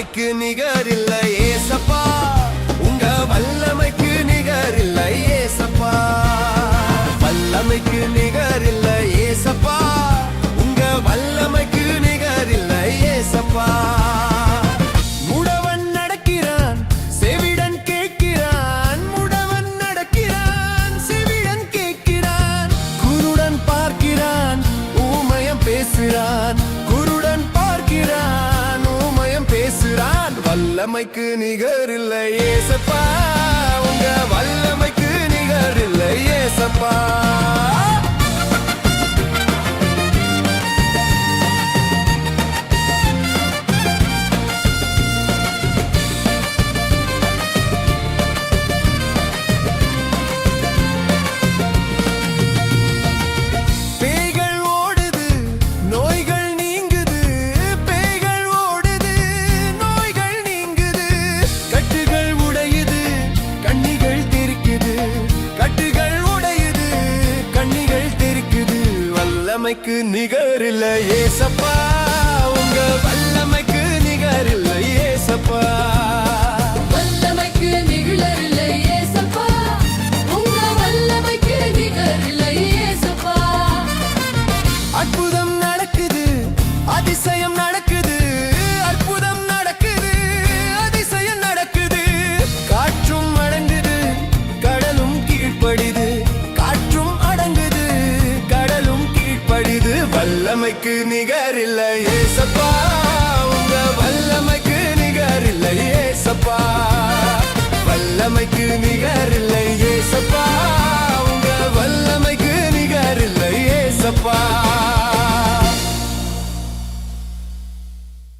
வல்லமைக்கு நிகரில்லை ஏசப்பா, உங்க வல்லமைக்கு நிகரில்லை ஏசப்பா. வல்லமைக்கு நிகரில்லை ஏசப்பா, உங்க வல்லமைக்கு நிகரில்லை ஏசப்பா. முடவன் நடக்கிறான், செவிடன் கேட்கிறான். முடவன் நடக்கிறான், செவிடன் கேட்கிறான். குருடன் பார்க்கிறான், ஊமையம் பேசுகிறான். குருடன் பார்க்கிறான், ஊமையம் பேசுகிறான். வல்லமைக்கு நிகரில்லை ஏசப்பா, உங்க வல்லமைக்கு நிகரில்லை ஏசப்பா. வல்லமைக்கு நிகரில்லை ஏசப்பா, உங்க வல்லமைக்கு நிகரில்லை ஏசப்பா. வல்லமைக்கு நிகரில்லை ஏசப்பா, உங்க வல்லமைக்கு நிகரில்லை ஏசப்பா. அற்புதம் நடக்குது, அதிசயம் நடக்குது. அற்புதம் நடக்குது, அதிசயம் நடக்குது. காற்றும் அடங்குது, கடலும் கீழ்ப்படிது. காற்றும் அடங்குது, கடலும் கீழ்ப்படிது. வல்லமைக்கு நிகரில்லை ஏசப்பா.